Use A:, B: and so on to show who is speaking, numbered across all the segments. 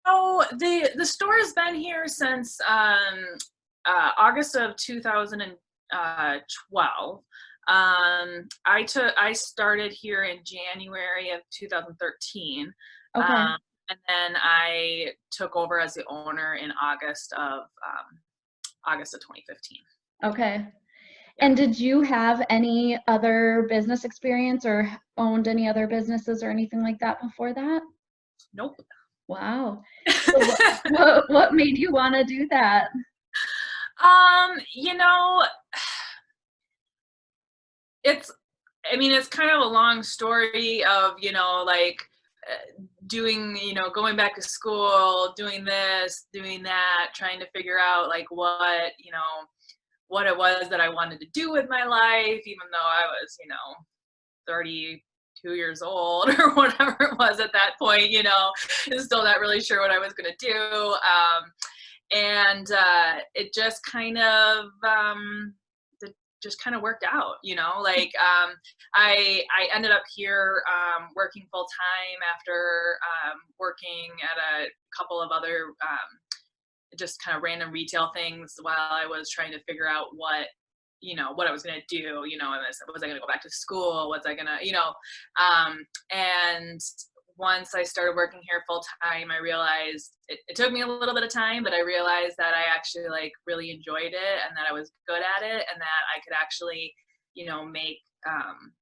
A: The store has been here since August of 2012. I started here in January of 2013,
B: Okay.
A: and then I took over as the owner in August of 2015.
B: Okay.
A: Yeah.
B: And did you have any other business experience or owned any other businesses or anything like that before that?
A: Nope.
B: Wow. So what made you want to do that?
A: You know, it's I mean, it's kind of a long story of, like doing, going back to school, doing this, doing that, trying to figure out like what it was that I wanted to do with my life, even though I was, 32 years old or whatever it was at that point, and still not really sure what I was going to do. And it just kind of, it just kind of worked out, like I ended up here working full time after working at a couple of other just kind of random retail things while I was trying to figure out what I was going to do, and was I going to go back to school? Was I going to, and once I started working here full time, I realized it took me a little bit of time, but I realized that I actually like really enjoyed it and that I was good at it and that I could actually, you know, make, um,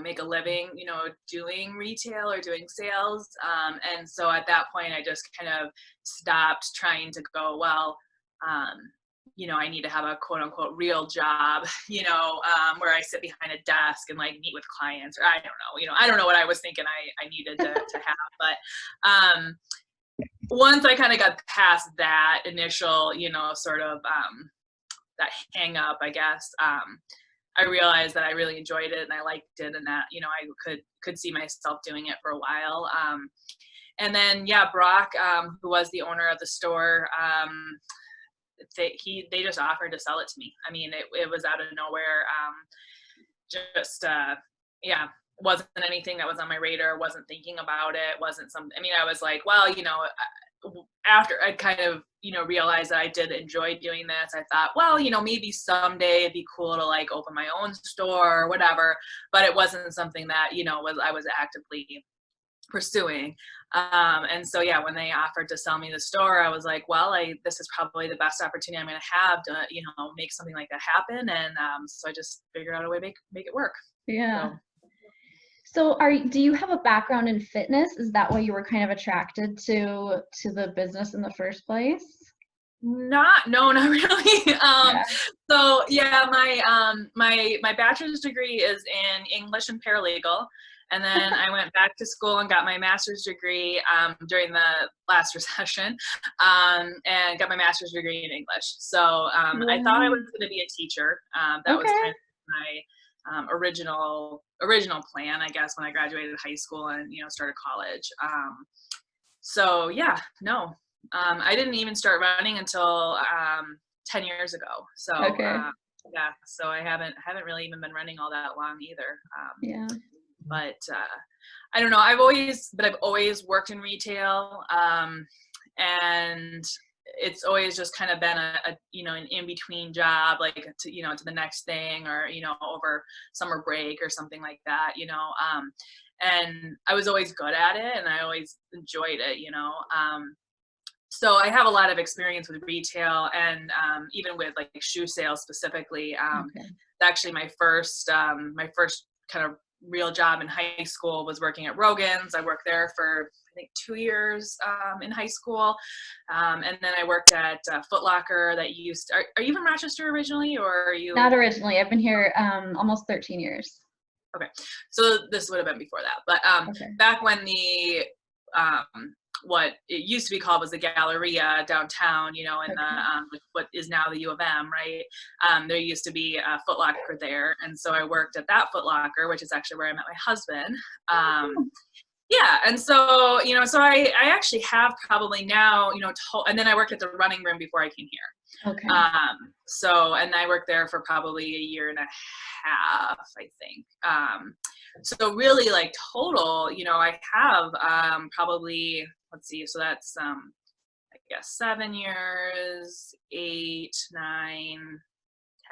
A: make a living, doing retail or doing sales. And so at that point, I just kind of stopped trying to go, well, um, I need to have a quote unquote real job, where I sit behind a desk and like meet with clients, or I don't know, I don't know what I was thinking I needed to have. But once I kind of got past that initial, sort of that hang up, I guess, I realized that I really enjoyed it and I liked it and that, I could see myself doing it for a while. And then, yeah, Brock, who was the owner of the store, they just offered to sell it to me. I mean, it was out of nowhere. Just, yeah, wasn't anything that was on my radar, wasn't thinking about it, wasn't something, I mean, I was like, well, after I kind of, realized that I did enjoy doing this, I thought, well, maybe someday it'd be cool to like open my own store or whatever, but it wasn't something that, I was actively pursuing. And so, yeah, when they offered to sell me the store, I was like, well, this is probably the best opportunity I'm going to have to, make something like that happen. And so I just figured out a way to make it work.
B: Yeah.
A: So
B: So do you have a background in fitness? Is that why you were kind of attracted to the business in the first place?
A: not really.
B: Yeah.
A: So yeah, my bachelor's degree is in English and paralegal. And then I went back to school and got my master's degree during the last recession, and got my master's degree in English. So I thought I
B: Wow.
A: was going to be a teacher. That was
B: Okay.
A: kind of my original plan, I guess, when I graduated high school and started college. So yeah, no, I didn't even start running until 10 years ago. So
B: Okay.
A: yeah, so I haven't really even been running all that long either.
B: Yeah.
A: But I don't know. I've always worked in retail, and it's always just kind of been an in between job, like to the next thing, or over summer break or something like that. And I was always good at it, and I always enjoyed it. So I have a lot of experience with retail and even with like shoe sales specifically.
B: Okay.
A: Actually, my first kind of real job in high school was working at Rogan's. I worked there for I think 2 years in high school, and then I worked at Foot Locker. Are you from Rochester originally, or are
B: Not
A: you?
B: originally. I've been here almost 13 years.
A: Okay, so this would have been before that, but
B: Okay.
A: back when the what it used to be called was the Galleria downtown, in the
B: Okay.
A: what is now the U of M, right? There used to be a Foot Locker there, and so I worked at that Foot Locker, which is actually where I met my husband. Um, Yeah, and so, so I actually have probably now, and then I worked at the running room before I came here.
B: Okay.
A: And I worked there for probably a year and a half, I think. So really like total, I have probably, let's see, so that's I guess 7 years, 8, 9,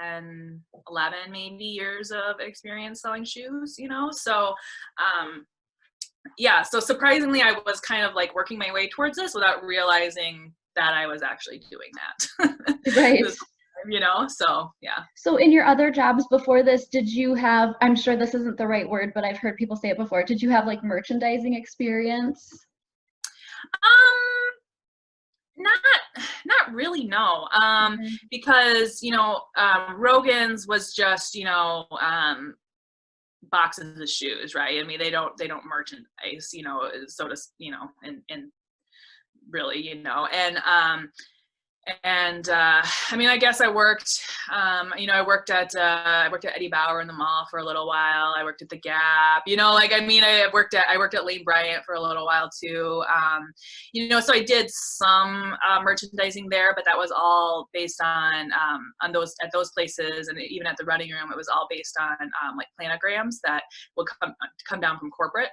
A: 10, 11 maybe years of experience selling shoes, so yeah, so surprisingly, I was kind of like working my way towards this without realizing that I was actually doing that.
B: Right.
A: This, so yeah.
B: So in your other jobs before this, did you have, I'm sure this isn't the right word, but I've heard people say it before, did you have like merchandising experience?
A: Um, not really, no.
B: Okay.
A: Because, Rogan's was just, boxes of shoes, right? I mean, they don't merchandise, so to, and really, and I mean, I guess I worked, I worked at Eddie Bauer in the mall for a little while. I worked at the Gap, like, I mean, I worked at Lane Bryant for a little while too. So I did some merchandising there, but that was all based on at those places, and even at the running room, it was all based on like planograms that would come down from corporate.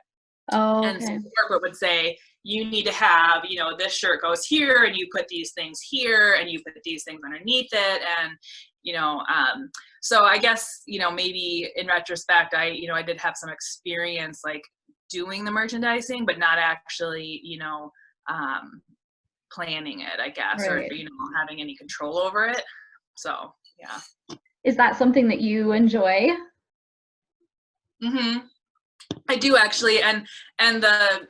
B: Oh,
A: And so
B: okay.
A: corporate would say, you need to have, this shirt goes here, and you put these things here, and you put these things underneath it. And, so I guess, maybe in retrospect, I did have some experience like doing the merchandising, but not actually, planning it, I guess, or,
B: Right.
A: having any control over it. So, yeah.
B: Is that something that you enjoy?
A: Mm-hmm. I do actually, and the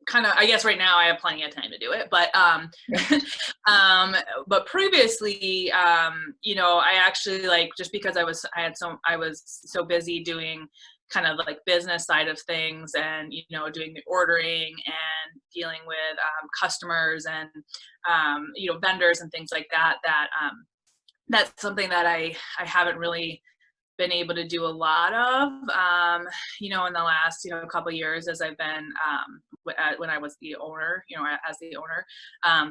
A: kind of, I guess right now I have plenty of time to do it, but but previously, I actually like, just because I was so busy doing kind of like business side of things, and doing the ordering and dealing with customers and vendors and things like that, that's something that I haven't really been able to do a lot of, in the last, couple of years, as I've been, when I was the owner, as the owner.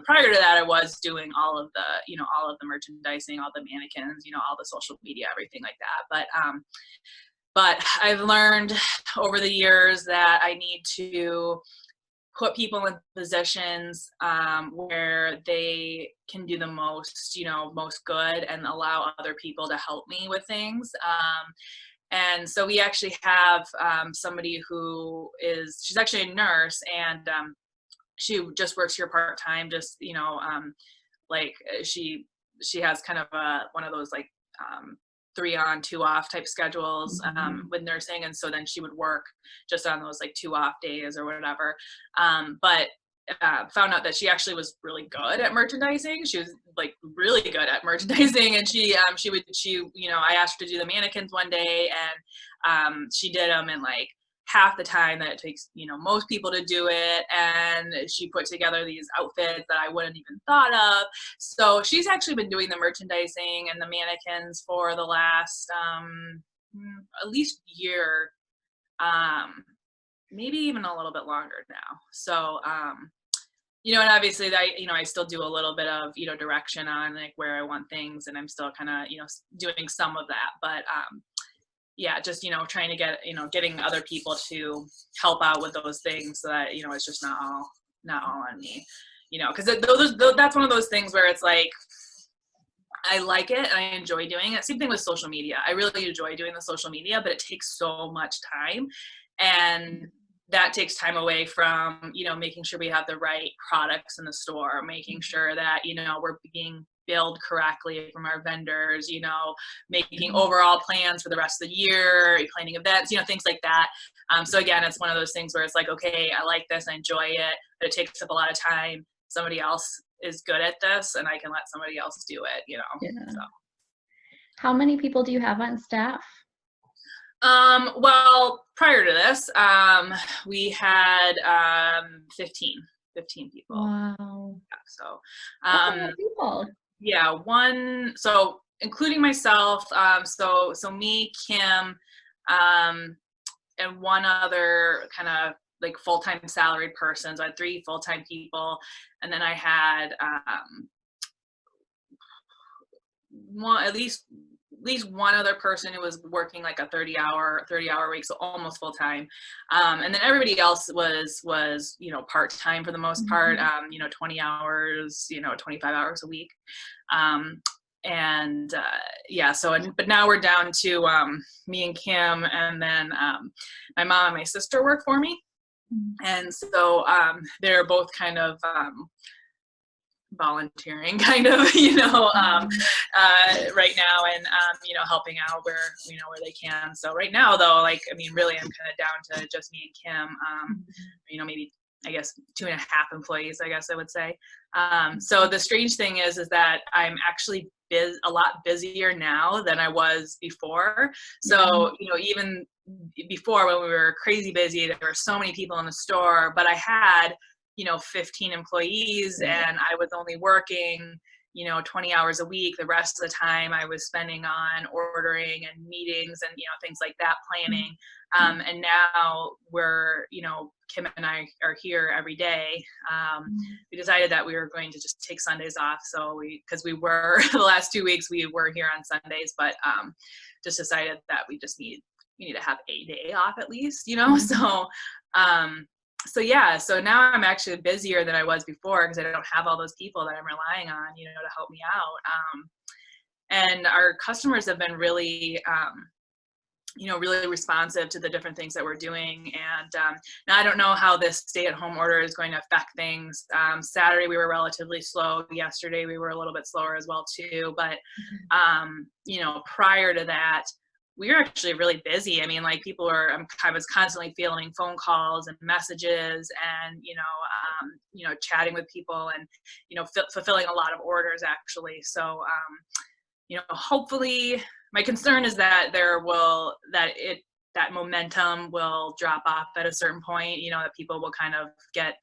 A: Prior to that, I was doing all of the merchandising, all the mannequins, all the social media, everything like that. But I've learned over the years that I need to put people in positions where they can do the most good, and allow other people to help me with things. And so we actually have somebody she's actually a nurse, and she just works here part-time, just, like she has kind of one of those like 3 on 2 off type schedules with nursing, and so then she would work just on those like 2 off days or whatever. But found out that she actually was really good at merchandising. She was like really good at merchandising, and she I asked her to do the mannequins one day, and she did them in like half the time that it takes most people to do it, and she put together these outfits that I wouldn't even thought of. So she's actually been doing the merchandising and the mannequins for the last at least year, maybe even a little bit longer now. So and obviously I still do a little bit of direction on like where I want things, and I'm still kind of doing some of that. But yeah, just trying to get getting other people to help out with those things, so that it's just not all on me, because that's one of those things where it's like, I like it and I enjoy doing it. Same thing with social media. I really enjoy doing the social media, but it takes so much time, and that takes time away from making sure we have the right products in the store, making sure that we're being billed correctly from our vendors, making overall plans for the rest of the year, planning events, things like that. So again, it's one of those things where it's like, okay, I like this, I enjoy it, but it takes up a lot of time. Somebody else is good at this, and I can let somebody else do it,
B: Yeah.
A: So.
B: How many people do you have on staff?
A: Well, prior to this, we had 15 people.
B: Wow.
A: Yeah, so
B: That's a lot of people.
A: yeah, so including myself, so me, Kim, and one other kind of like full-time salaried person. So I had 3 full-time people, and then I had at least one other person who was working like a 30-hour week, so almost full time. And then everybody else was part time for the most part. 20 hours, 25 hours a week. And yeah, but now we're down to me and Kim, and then my mom and my sister work for me. And so they're both kind of volunteering kind of, right now, and helping out where they can. So right now though, really I'm kind of down to just me and Kim, maybe I guess 2.5 employees, I guess I would say. So the strange thing is that I'm actually a lot busier now than I was before. So, even before, when we were crazy busy, there were so many people in the store, but I had 15 employees, and I was only working 20 hours a week. The rest of the time I was spending on ordering and meetings and things like that, planning. And now we're Kim and I are here every day. We decided that we were going to just take Sundays off, so because we were the last 2 weeks we were here on Sundays, but just decided that we need to have a day off at least, so yeah, so now I'm actually busier than I was before because I don't have all those people that I'm relying on, to help me out. And our customers have been really, really responsive to the different things that we're doing. And now I don't know how this stay-at-home order is going to affect things. Saturday we were relatively slow. Yesterday we were a little bit slower as well too. But prior to that, we were actually really busy. I mean, I was constantly fielding phone calls and messages, and chatting with people, and fulfilling a lot of orders actually. So hopefully, my concern is that that momentum will drop off at a certain point. That people will kind of get,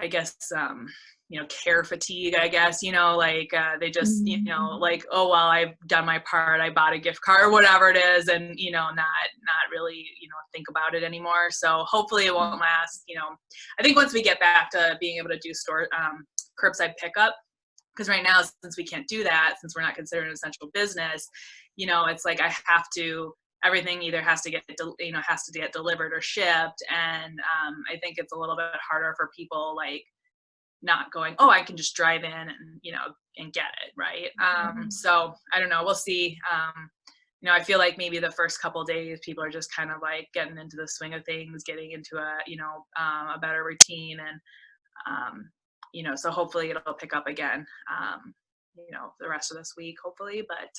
A: I guess, care fatigue, I guess, they just, oh, well, I've done my part. I bought a gift card or whatever it is, and, not really, think about it anymore. So hopefully it won't last. I think once we get back to being able to do store curbside pickup, because right now, since we can't do that, since we're not considered an essential business, it's like everything either has to get delivered or shipped. And I think it's a little bit harder for people not going, oh, I can just drive in and and get it, right? So I don't know, we'll see. I feel like maybe the first couple of days people are just kind of getting into the swing of things, getting into a better routine, and so hopefully it'll pick up again the rest of this week, hopefully. But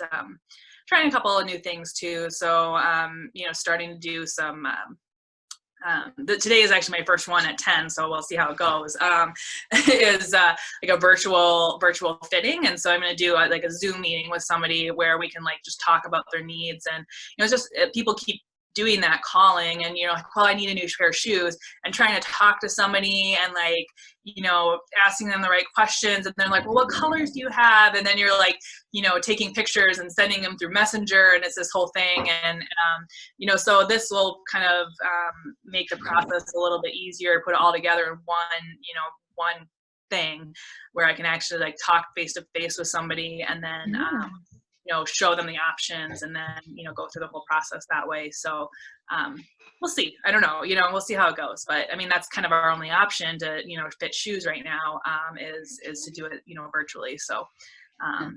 A: trying a couple of new things too. So starting to do some today is actually my first one at 10, so we'll see how it goes. Is a virtual fitting, and so I'm going to do a Zoom meeting with somebody where we can just talk about their needs. And it's just people keep doing that, calling, and well, I need a new pair of shoes, and trying to talk to somebody and asking them the right questions, and they're like, well, what colors do you have? And then you're taking pictures and sending them through Messenger, and it's this whole thing. And so this will kind of make the process a little bit easier, put it all together in one thing where I can actually talk face to face with somebody, and then show them the options, and then go through the whole process that way. So we'll see. I don't know, we'll see how it goes. But I mean, that's kind of our only option to fit shoes right now, is to do it virtually. So that's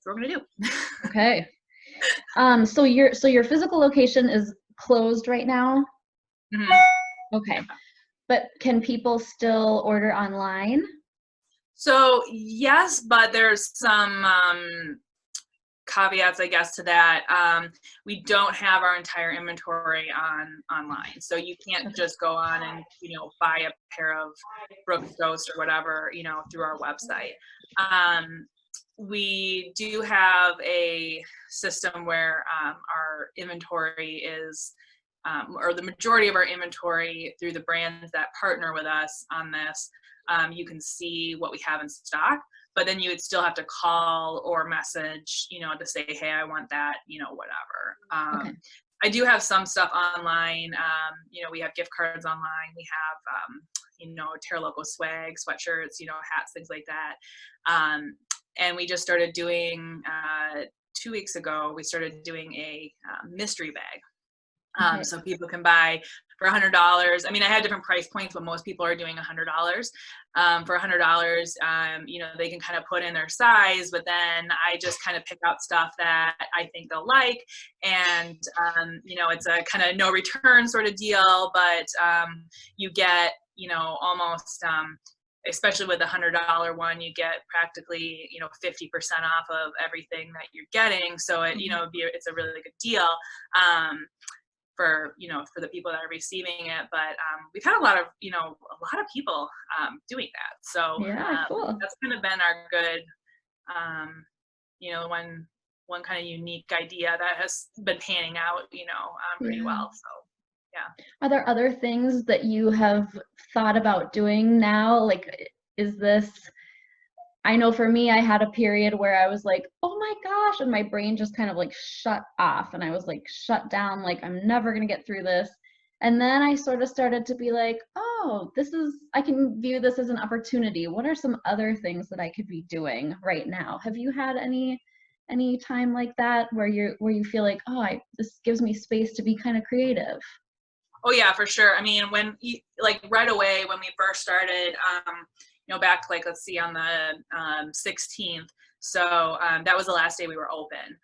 A: what we're gonna do.
B: Okay. So your physical location is closed right now?
A: Mm-hmm.
B: Okay. But can people still order online?
A: So yes, but there's some caveats, I guess, to that. We don't have our entire inventory online, so you can't just go on and buy a pair of Brooks Ghost or whatever through our website. We do have a system where our inventory is, or the majority of our inventory through the brands that partner with us on this, you can see what we have in stock. But then you would still have to call or message, to say, hey, I want that, whatever.
B: Okay.
A: I do have some stuff online. You know, we have gift cards online. We have, you know, Terra Loco swag, sweatshirts, you know, hats, things like that. And we just started doing, 2 weeks ago, we started doing a mystery bag.
B: Okay.
A: So people can buy for $100. I mean, I had different price points, but most people are doing $100. For $100, you know, they can kind of put in their size, but then I just kind of pick out stuff that I think they'll like. And, you know, it's a kind of no return sort of deal, but you get, you know, almost, especially with the $100 one, you get practically, you know, 50% off of everything that you're getting. So it, you know, it's a really good deal. For, you know, for the people that are receiving it, but we've had a lot of, you know, a lot of people doing that. So
B: Yeah, cool.
A: that's kind of been our good, you know, one kind of unique idea that has been panning out, you know, pretty
B: Yeah.
A: well. So yeah.
B: Are there other things that you have thought about doing now? Like, is this, I know for me, I had a period where I was like, oh my gosh, and my brain just kind of like shut off and I was like shut down, like I'm never gonna get through this. And then I sort of started to be like, oh, this is, I can view this as an opportunity. What are some other things that I could be doing right now? Have you had any time like that where you feel like, oh, this gives me space to be kind of creative?
A: Oh yeah, for sure. I mean, when like right away when we first started, you know, back like let's see on the 16th. So that was the last day we were open.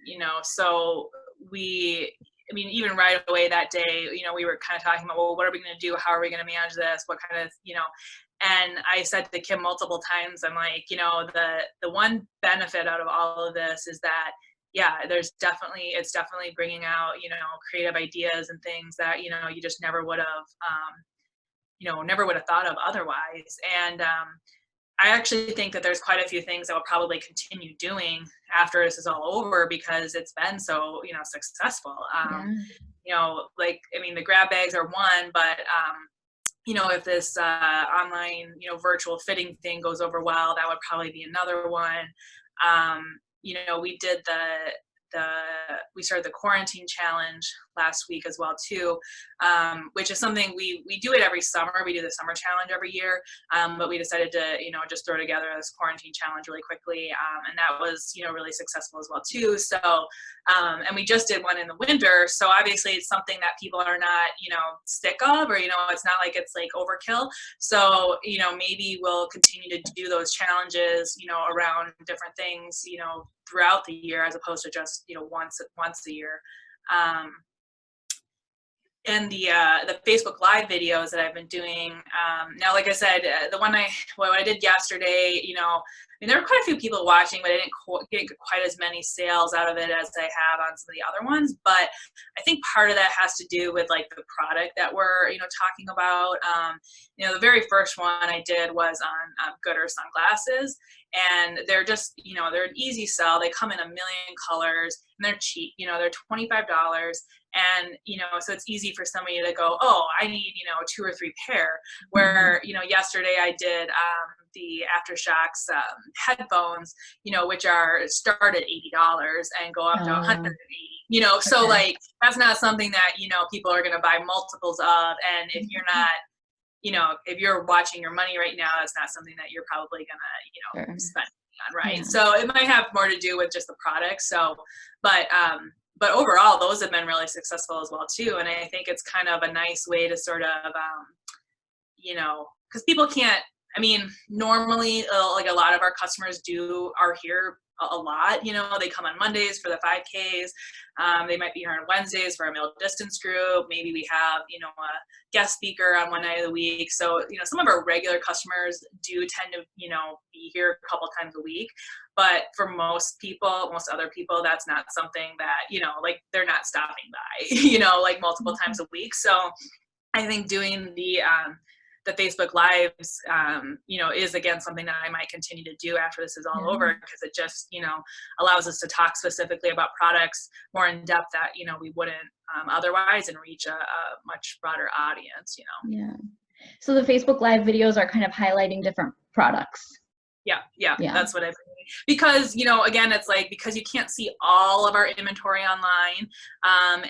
A: You know, so we, I mean, even right away that day, you know, we were kind of talking about, well, what are we going to do? How are we going to manage this? What kind of, you know, and I said to Kim multiple times, I'm like, you know, the one benefit out of all of this is that, yeah, it's definitely bringing out, you know, creative ideas and things that, you know, you just never would have, you know, never would have thought of otherwise. And I actually think that there's quite a few things that we'll probably continue doing after this is all over because it's been so, you know, successful.
B: Yeah.
A: You know, like, I mean, the grab bags are one, but, you know, if this online, you know, virtual fitting thing goes over well, that would probably be another one. You know, the we started the quarantine challenge last week as well too, which is something we do it every summer. We do the summer challenge every year, but we decided to, you know, just throw together this quarantine challenge really quickly, and that was, you know, really successful as well too. So and we just did one in the winter, so obviously it's something that people are not, you know, sick of, or, you know, it's not like it's like overkill. So, you know, maybe we'll continue to do those challenges, you know, around different things, you know, throughout the year as opposed to just, you know, once a year. And the Facebook Live videos that I've been doing. Now, like I said, what I did yesterday, you know, I mean, there were quite a few people watching, but I didn't get quite as many sales out of it as I have on some of the other ones. But I think part of that has to do with like the product that we're, you know, talking about. You know, the very first one I did was on Gooder sunglasses, and they're just, you know, they're an easy sell. They come in a million colors, and they're cheap. You know, they're $25. And, you know, so it's easy for somebody to go, oh, I need, you know, 2 or 3 pair. Where, you know, yesterday I did the Aftershocks headphones, you know, which are start at $80 and go up to 180. You know, so
B: Okay.
A: like that's not something that, you know, people are going to buy multiples of. And if you're not, you know, if you're watching your money right now, it's not something that you're probably going to, you know,
B: Sure.
A: spend on, right?
B: Yeah.
A: So it might have more to do with just the product. So, but overall, those have been really successful as well too. And I think it's kind of a nice way to sort of, you know, because people can't. I mean, normally, like a lot of our customers are here a lot. You know, they come on Mondays for the 5Ks. They might be here on Wednesdays for a middle distance group. Maybe we have, you know, a guest speaker on one night of the week. So, you know, some of our regular customers do tend to, you know, be here a couple times a week. But for most other people, that's not something that, you know, like they're not stopping by, you know, like multiple times a week. So I think doing the Facebook Lives, you know, is again something that I might continue to do after this is all over, because it just, you know, allows us to talk specifically about products more in depth that, you know, we wouldn't otherwise, and reach a much broader audience, you know.
B: Yeah. So the Facebook Live videos are kind of highlighting different products.
A: Yeah,
B: Yeah.
A: that's what I've because again, it's like because you can't see all of our inventory online,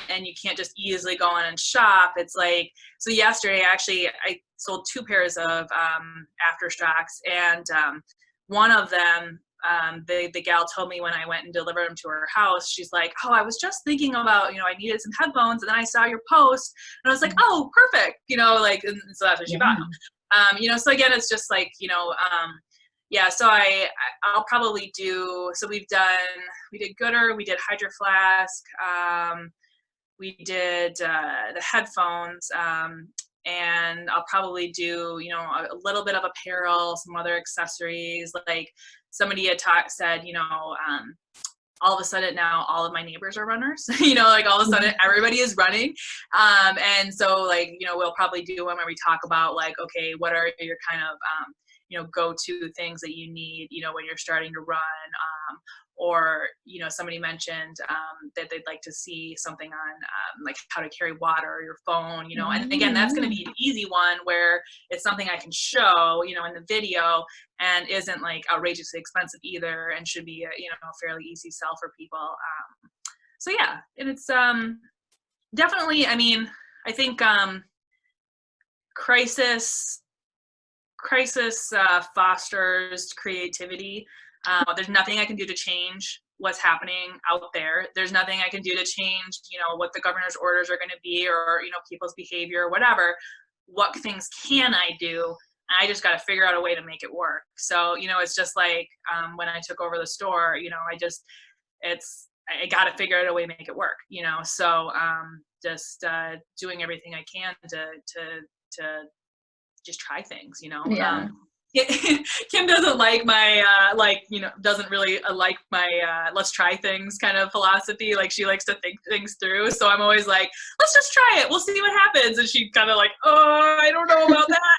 A: and you can't just easily go in and shop. It's like so yesterday actually I sold 2 pairs of aftershocks, and one of them the gal told me when I went and delivered them to her house, she's like, oh, I was just thinking about I needed some headphones, and then I saw your post, and I was like, oh, perfect, like, and so that's what she bought them. So again, it's just like yeah, so I'll probably do. So we did Gooder, we did Hydro Flask, we did the headphones, and I'll probably do a little bit of apparel, some other accessories. Like somebody had said, all of a sudden now all of my neighbors are runners. Like all of a sudden everybody is running, and so like we'll probably do one where we talk about like, okay, what are your kind of go-to things that you need, when you're starting to run, or somebody mentioned that they'd like to see something on like how to carry water or your phone, and again, that's going to be an easy one where it's something I can show, in the video, and isn't like outrageously expensive either, and should be a fairly easy sell for people. So yeah, and it's definitely, I mean, I think crisis fosters creativity. There's nothing I can do to change what's happening out there. There's nothing I can do to change, what the governor's orders are going to be, or, people's behavior or whatever. What things can I do? I just got to figure out a way to make it work. So, it's just like when I took over the store, I got to figure out a way to make it work, So just doing everything I can to just try things,
B: Yeah.
A: Kim doesn't like my doesn't really like my let's try things kind of philosophy. Like she likes to think things through, so I'm always like, let's just try it, we'll see what happens, and she kind of like, oh, I don't know about that.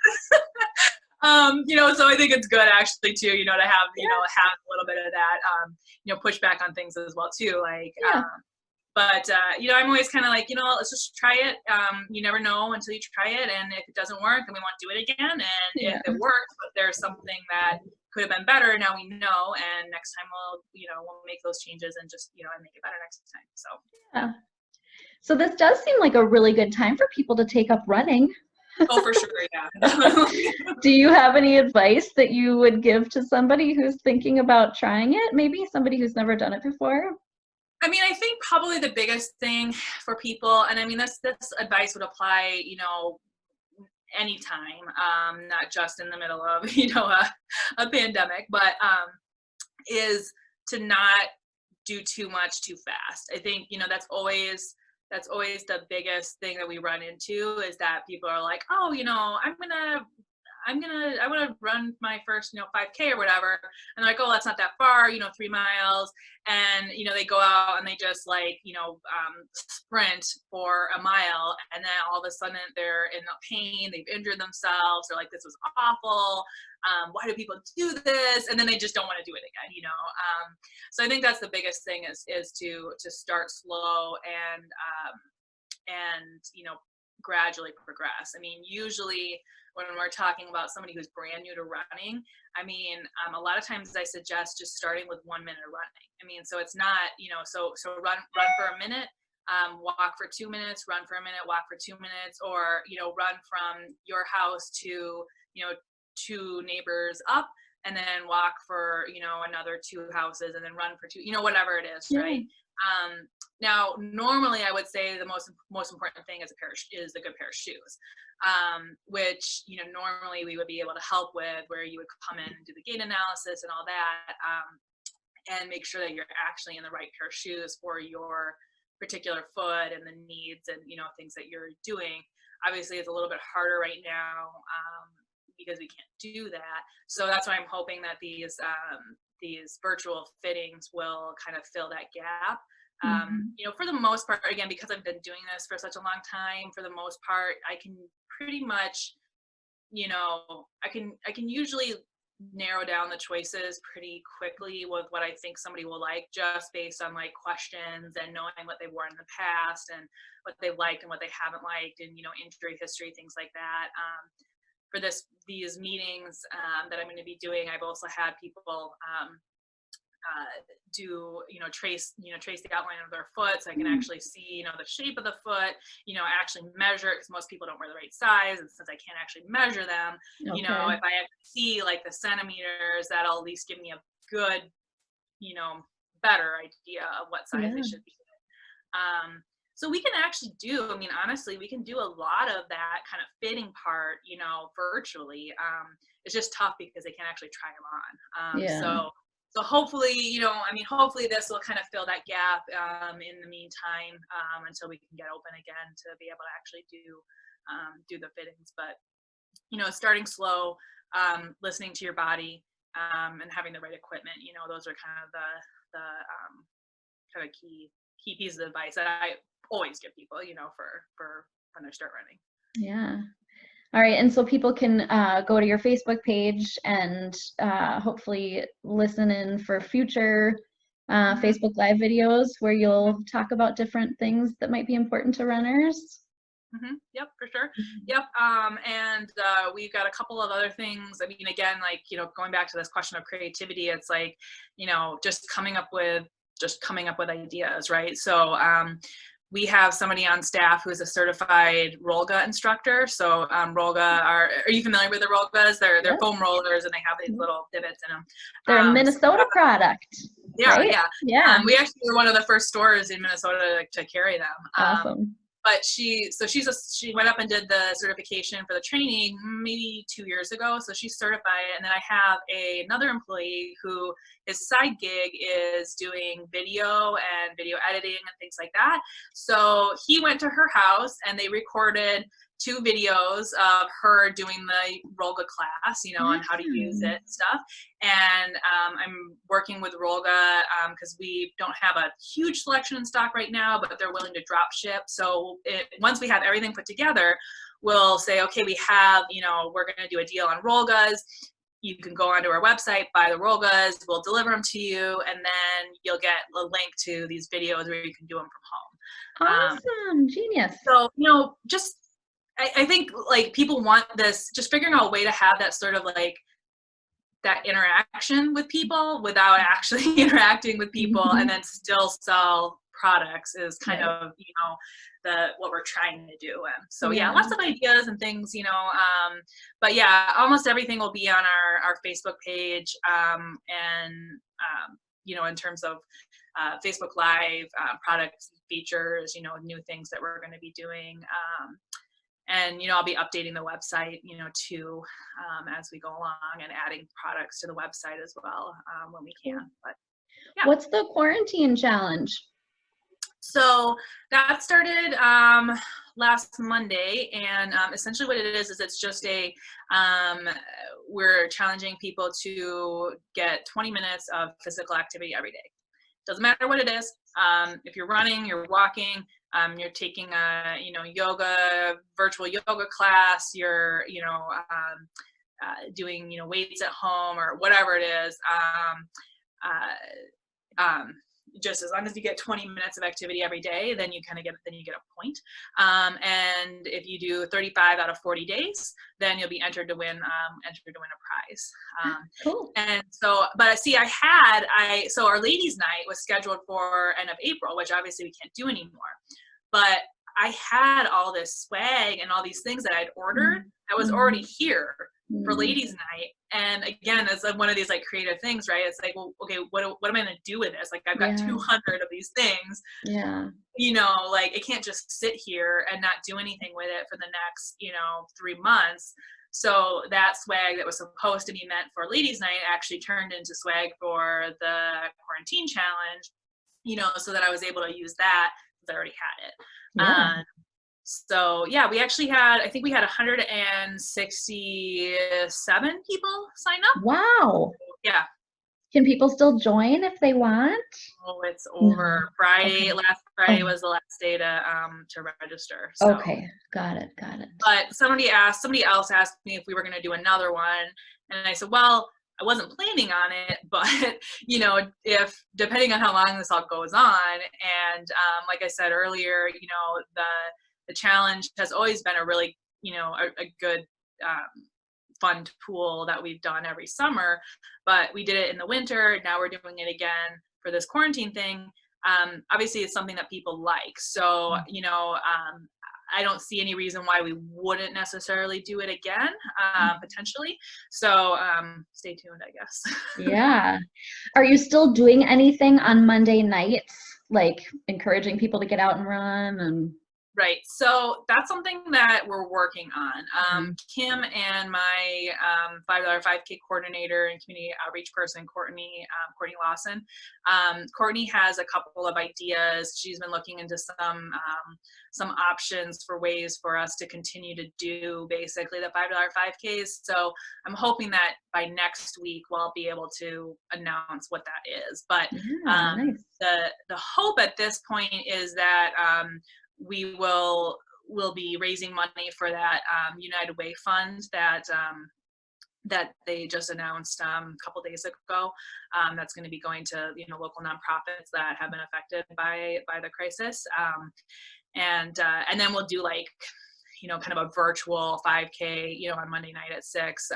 A: So I think it's good actually too, to have have a little bit of that push back on things as well too, like but I'm always kind of like, let's just try it. You never know until you try it, and if it doesn't work, then we want to do it again. And if it works, but there's something that could have been better, now we know, and next time we'll make those changes and just and make it better next time. So
B: yeah. So this does seem like a really good time for people to take up running.
A: Oh, for sure, yeah.
B: Do you have any advice that you would give to somebody who's thinking about trying it? Maybe somebody who's never done it before?
A: I mean, I think probably the biggest thing for people, and I mean, this advice would apply, anytime, not just in the middle of, a pandemic, but is to not do too much too fast. I think, that's always the biggest thing that we run into, is that people are like, oh, I want to run my first, 5K or whatever. And they're like, oh, that's not that far, 3 miles. And, they go out and they just like, sprint for a mile. And then all of a sudden they're in pain. They've injured themselves. They're like, this was awful. Why do people do this? And then they just don't want to do it again, So I think that's the biggest thing is to start slow and gradually progress. I mean, usually when we're talking about somebody who's brand new to running, I mean, a lot of times I suggest just starting with 1 minute of running. I mean, so it's not, so run for a minute, walk for 2 minutes, run for a minute, walk for 2 minutes, or, run from your house to, 2 neighbors up, and then walk for, another 2 houses, and then run for 2, whatever it is, right? Now, normally I would say the most important thing is a good pair of shoes, which, normally we would be able to help with, where you would come in and do the gait analysis and all that, and make sure that you're actually in the right pair of shoes for your particular foot and the needs and, things that you're doing. Obviously, it's a little bit harder right now, because we can't do that. So that's why I'm hoping that these virtual fittings will kind of fill that gap. For the most part, again, because I've been doing this for such a long time, for the most part, I can pretty much, I can usually narrow down the choices pretty quickly with what I think somebody will like, just based on like questions and knowing what they've worn in the past and what they've liked and what they haven't liked, and, injury history, things like that. for these meetings that I'm going to be doing, I've also had people do, trace the outline of their foot, so I can actually see, the shape of the foot, actually measure it, because most people don't wear the right size, and since I can't actually measure them, if I actually see like the centimeters, that'll at least give me a good, better idea of what size they should be. So we can actually do, honestly, we can do a lot of that kind of fitting part, virtually. It's just tough because they can't actually try them on. So hopefully, hopefully this will kind of fill that gap in the meantime, until we can get open again to be able to actually do the fittings. But, starting slow, listening to your body, and having the right equipment, those are kind of the kind of key pieces of advice that I always give people, for when they start running.
B: Yeah. All right. And so people can go to your Facebook page and hopefully listen in for future Facebook Live videos where you'll talk about different things that might be important to runners.
A: Yep, for sure. Yep. And we've got a couple of other things. Again, like, going back to this question of creativity, it's like, just coming up with ideas, right? So we have somebody on staff who is a certified Rolga instructor. So Rolga are you familiar with the Rolgas? They're foam rollers, and they have these little divots in them.
B: They're a Minnesota product.
A: Yeah,
B: right?
A: yeah. We actually were one of the first stores in Minnesota to carry them.
B: Awesome.
A: But she went up and did the certification for the training maybe 2 years ago. So she's certified. And then I have another employee who his side gig is doing video and video editing and things like that. So he went to her house and they recorded 2 videos of her doing the Rolga class, on how to use it and stuff. And I'm working with Rolga because we don't have a huge selection in stock right now, but they're willing to drop ship. So once we have everything put together, we'll say, okay, we have, we're going to do a deal on Rolgas. You can go onto our website, buy the Rolgas, we'll deliver them to you, and then you'll get a link to these videos where you can do them from home.
B: Awesome. Genius.
A: So, just I think like people want this, just figuring out a way to have that sort of like that interaction with people without actually interacting with people, and then still sell products is kind of, what we're trying to do. And so, lots of ideas and things, but almost everything will be on our Facebook page. And, in terms of Facebook Live, product features, new things that we're going to be doing. And, I'll be updating the website, too, as we go along, and adding products to the website as well when we can. But
B: What's the quarantine challenge?
A: So that started last Monday, and essentially what it is it's just we're challenging people to get 20 minutes of physical activity every day. Doesn't matter what it is. If you're running, you're walking, you're taking a, yoga, virtual yoga class, you're, doing, weights at home or whatever it is. Just as long as you get 20 minutes of activity every day, then you get a point. And if you do 35 out of 40 days, then you'll be entered to win a prize.
B: Cool.
A: And so, but see, so our ladies' night was scheduled for end of April, which obviously we can't do anymore. But I had all this swag and all these things that I'd ordered that was already here for ladies' night. And again, it's like one of these like creative things, right? It's like, well, okay, what am I going to do with this? Like I've got 200 of these things, like it can't just sit here and not do anything with it for the next, 3 months. So that swag that was supposed to be meant for ladies' night actually turned into swag for the quarantine challenge, so that I was able to use that because I already had it. So we actually I think we had 167 people sign up.
B: Wow.
A: Yeah.
B: Can people still join if they want?
A: Oh, it's over. Friday. Okay. Last Friday was the last day to register. So.
B: Okay. Got it.
A: But somebody else asked me if we were going to do another one. And I said, well, I wasn't planning on it, but if depending on how long this all goes on, and like I said earlier, the challenge has always been a really, a good fun tool that we've done every summer, but we did it in the winter. Now we're doing it again for this quarantine thing. Obviously it's something that people like. So, I don't see any reason why we wouldn't necessarily do it again, potentially. So stay tuned, I guess.
B: Yeah. Are you still doing anything on Monday nights, like encouraging people to get out and run and
A: Right. So that's something that we're working on.
B: Mhm.
A: Kim and my $5 5K coordinator and community outreach person, Courtney Lawson. Courtney has a couple of ideas. She's been looking into some options for ways for us to continue to do basically the $5 5Ks. So I'm hoping that by next week we'll be able to announce what that is. But
B: Yeah, nice.
A: the hope at this point is that we will be raising money for that United Way fund that they just announced a couple days ago. That's going to be going to local nonprofits that have been affected by the crisis, and then we'll do like kind of a virtual 5K, on Monday night at 6.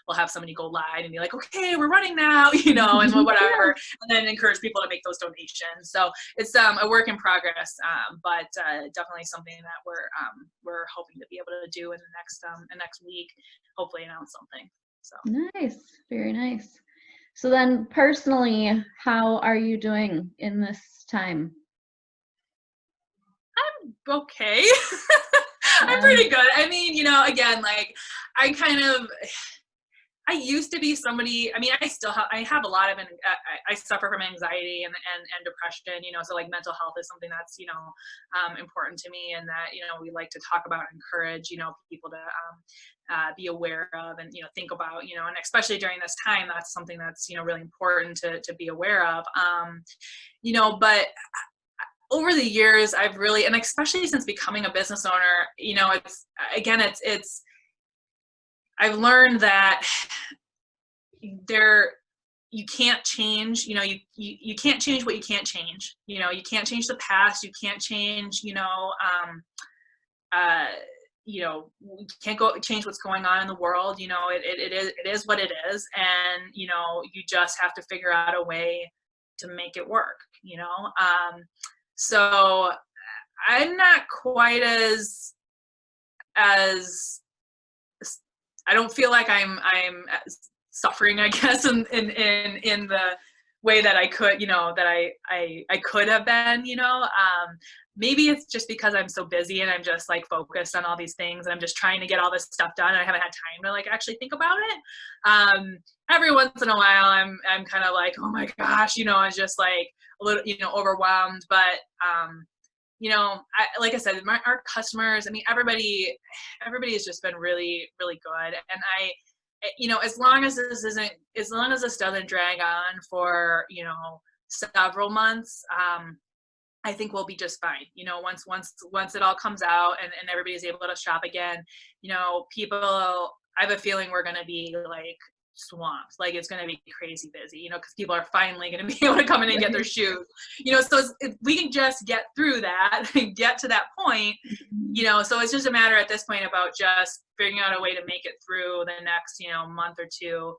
A: We'll have somebody go live and be like, okay, we're running now, and
B: Yeah.
A: whatever, and then encourage people to make those donations. So it's a work in progress, but definitely something that we're hoping to be able to do in the next week, hopefully announce something. So
B: Nice. Very nice. So then personally, how are you doing in this time?
A: okay. I'm
B: Yeah.
A: pretty good. I mean, again, like I used to be somebody. I mean, I have a lot of, I suffer from anxiety and depression. So like mental health is something that's important to me, and that we like to talk about and encourage people to be aware of, and think about, and especially during this time, that's something that's really important to be aware of. But over the years, I've really, and especially since becoming a business owner, it's I've learned that you can't change, you can't change what you can't change. You can't change the past, you can't change, you can't go change what's going on in the world. It is what it is, and you just have to figure out a way to make it work. So I'm not quite as I don't feel like I'm suffering, I guess, in the way that I could, that I could have been. Maybe it's just because I'm so busy and I'm just like focused on all these things, and I'm just trying to get all this stuff done, and I haven't had time to like actually think about it. Every once in a while, I'm kind of like, oh my gosh, it's just like a little, overwhelmed. But like I said, our customers, I mean, everybody has just been really, really good. And as long as this doesn't drag on for, several months, I think we'll be just fine. Once it all comes out and everybody's able to shop again, people, I have a feeling we're going to be like swamped. Like it's going to be crazy busy, because people are finally going to be able to come in and get their shoes, so if we can just get through that and get to that point, so it's just a matter at this point about just figuring out a way to make it through the next, month or two,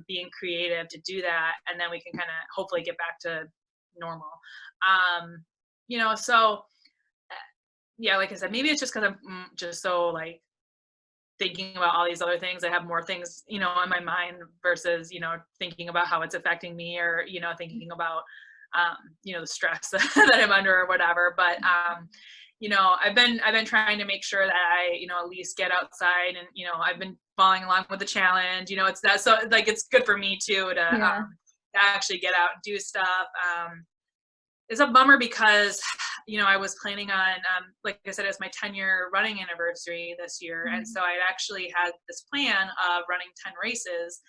A: being creative to do that. And then we can kind of hopefully get back to normal. So yeah, like I said, maybe it's just because I'm just so like thinking about all these other things. I have more things, in my mind versus, thinking about how it's affecting me, or, thinking about, the stress that I'm under or whatever. But, I've been trying to make sure that I, at least get outside, and, I've been following along with the challenge, it's that, so like, it's good for me too,
B: Yeah.
A: to actually get out and do stuff. It's a bummer because, I was planning on, like I said, it's my 10-year running anniversary this year. And so I actually had this plan of running 10 races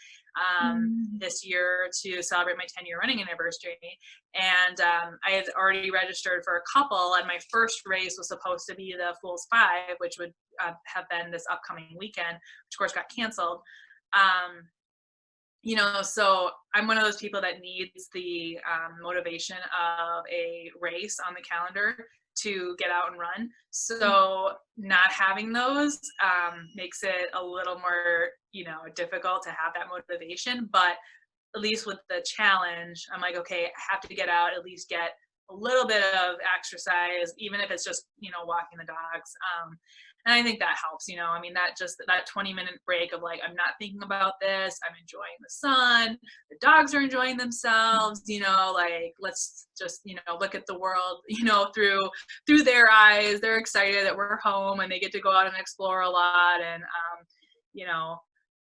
B: Mm.
A: this year to celebrate my 10-year running anniversary. And I had already registered for a couple, and my first race was supposed to be the Fools 5, which would have been this upcoming weekend, which of course got canceled. So I'm one of those people that needs the motivation of a race on the calendar to get out and run. So not having those makes it a little more, difficult to have that motivation. But at least with the challenge, I'm like, okay, I have to get out, at least get a little bit of exercise, even if it's just, walking the dogs. And I think that helps, I mean, that 20-minute break of like, I'm not thinking about this. I'm enjoying the sun. The dogs are enjoying themselves, like, let's just, look at the world, through their eyes. They're excited that we're home and they get to go out and explore a lot. And,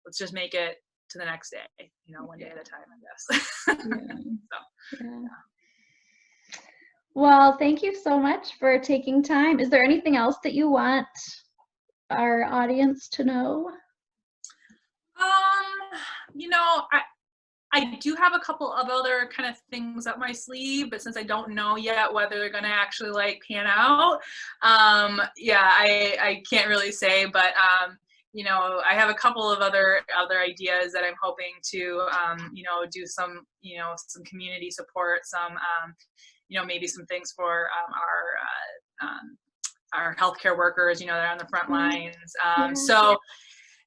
A: let's just make it to the next day, one day at a time, I guess.
B: Yeah.
A: So,
B: Yeah. Well, thank you so much for taking time. Is there anything else that you want our audience to know?
A: I do have a couple of other kind of things up my sleeve, but since I don't know yet whether they're going to actually like pan out, I can't really say, but I have a couple of other ideas that I'm hoping to, do some community support, some, maybe some things for our healthcare workers, that are on the front lines.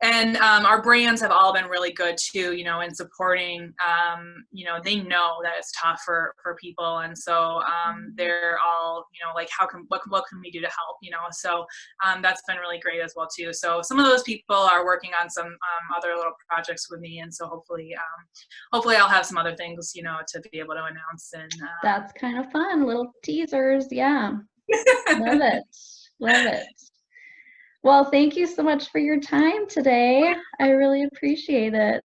A: And our brands have all been really good too, in supporting, they know that it's tough for people. And so they're all, like, what can we do to help, so that's been really great as well too. So some of those people are working on some other little projects with me. And so hopefully I'll have some other things, to be able to announce. And
B: that's kind of fun, little teasers. Yeah. Love it. Love it. Well, thank you so much for your time today. I really appreciate it.